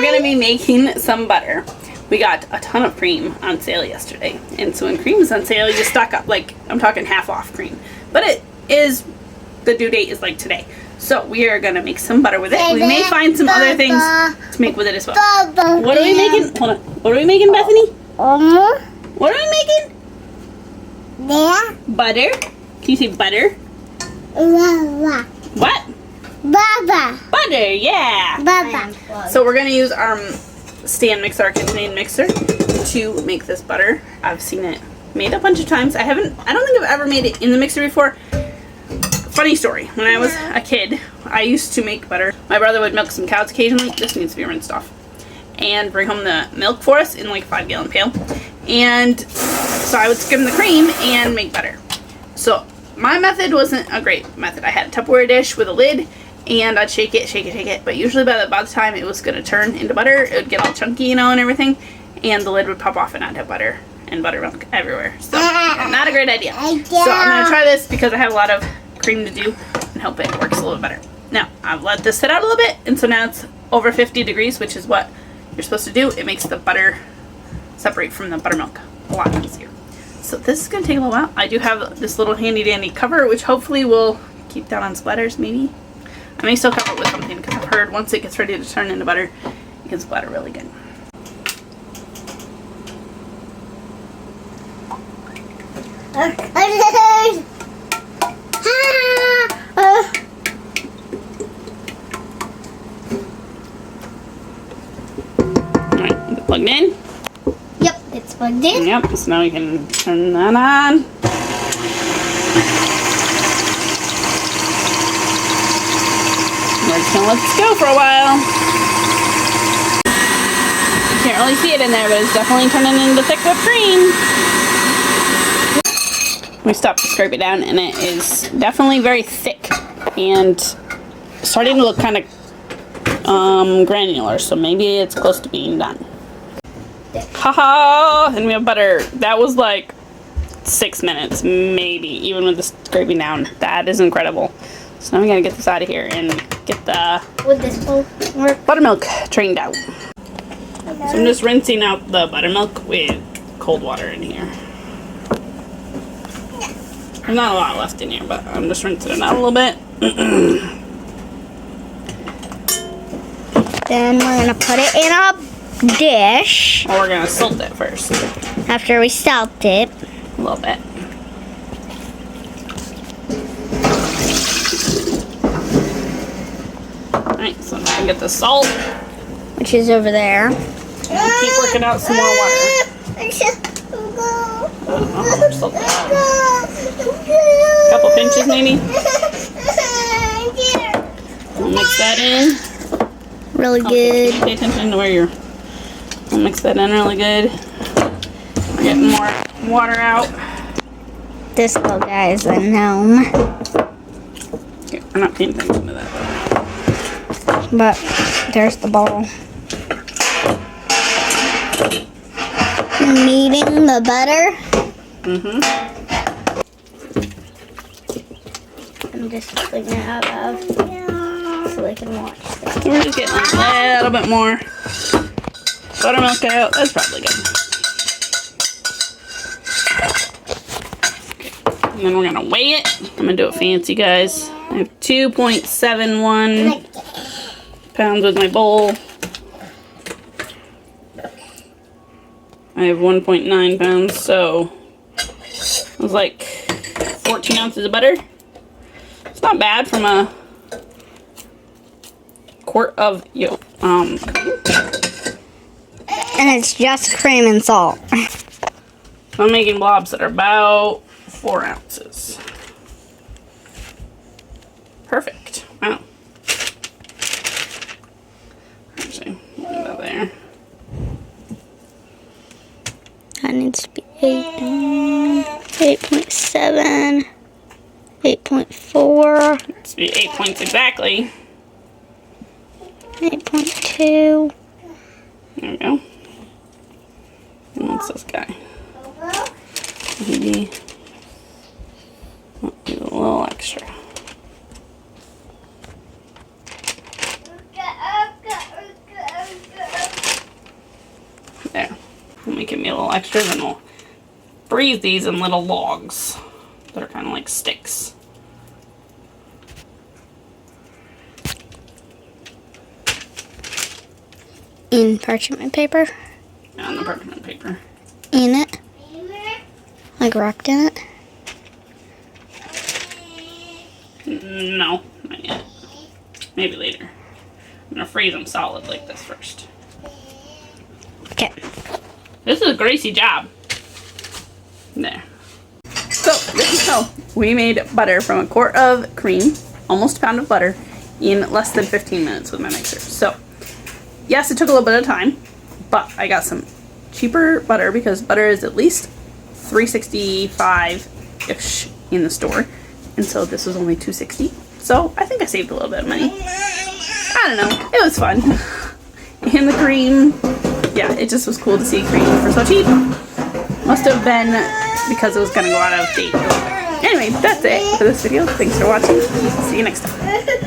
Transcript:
we're going to be making some butter. We got a ton of cream on sale yesterday. And so when cream is on sale, you stock up, like, I'm talking half off cream. But it is, the due date is like today. So we are going to make some butter with it. We may find some other things to make with it as well. What are we making? Hold on. What are we making, Bethany? What are we making? Butter. Can you say butter? What? Butter, yeah. So we're going to use our stand mixer, our KitchenAid mixer, to make this butter. I've seen it made a bunch of times. I don't think I've ever made it in the mixer before. Funny story, when I was a kid, I used to make butter. My brother would milk some cows occasionally. This needs to be rinsed off. And bring home the milk for us in like a 5-gallon pail. And so I would skim the cream and make butter. So my method wasn't a great method. I had a Tupperware dish with a lid, and I'd shake it. But usually by the time it was going to turn into butter, it would get all chunky, you know, and everything. And the lid would pop off and I'd have butter and buttermilk everywhere. So not a great idea. So I'm going to try this because I have a lot of cream to do and hope it works a little better. Now, I've let this sit out a little bit, and so now it's over 50 degrees, which is what you're supposed to do. It makes the butter separate from the buttermilk a lot easier. So this is going to take a little while. I do have this little handy dandy cover, which hopefully will keep down on splatters, maybe. I may still cover it with something because I've heard once it gets ready to turn into butter, it can splatter really good. Alright, is it plugged in? Yep, it's plugged in. Yep, so now we can turn that on. We're just gonna let this go for a while. You can't really see it in there, but it's definitely turning into thick whipped cream. We stopped to scrape it down, and it is definitely very thick and starting to look kind of granular, so maybe it's close to being done. Haha! And we have butter. That was like 6 minutes, maybe, even with the scraping down. That is incredible. So now we gotta get this out of here and get the buttermilk trained out. So I'm just rinsing out the buttermilk with cold water in here. There's not a lot left in here, but I'm just rinsing it out a little bit. Then we're going to put it in a dish. Or we're going to salt it first. After we salt it. A little bit. Alright, so now I get the salt. Which is over there. And we'll keep working out some more water. Salt a couple pinches maybe. We'll mix that in. Really good. Pay attention to where you're. We'll mix that in really good. We're getting more water out. This little guy is a gnome. Okay, we're not paying attention to that. But there's the ball. Kneading the butter. I'm just putting it out of so I can watch this. We're just getting a little bit more buttermilk out. That's probably good. Okay. And then we're gonna weigh it. I'm gonna do it fancy, guys. I have 2.71 pounds with my bowl. I have 1.9 pounds, so it was like 14 ounces of butter. It's not bad from a quart of yolk. And it's just cream and salt. So I'm making blobs that are about 4 ounces. Perfect. Wow. Actually, leave that there. That needs to be 8.7, 8.4. Needs to be 8 points exactly. 8.2. There we go. And what's this guy? Maybe I'll do a little extra. There. We'll make it be a little extra, then we'll freeze these in little logs that are kind of like sticks. In parchment paper? Yeah, on the parchment paper. In it? Like wrapped in it? No, not yet. Maybe later. I'm gonna freeze them solid like this first. Okay. This is a greasy job. There. So, this is how we made butter from a quart of cream, almost a pound of butter, in less than 15 minutes with my mixer. So, yes, it took a little bit of time, but I got some cheaper butter because butter is at least $3.65-ish in the store. And so this was only $2.60. So I think I saved a little bit of money. I don't know. It was fun. And the cream, yeah, it just was cool to see cream for so cheap. Must have been because it was going to go out of date. Anyway, that's it for this video. Thanks for watching. See you next time.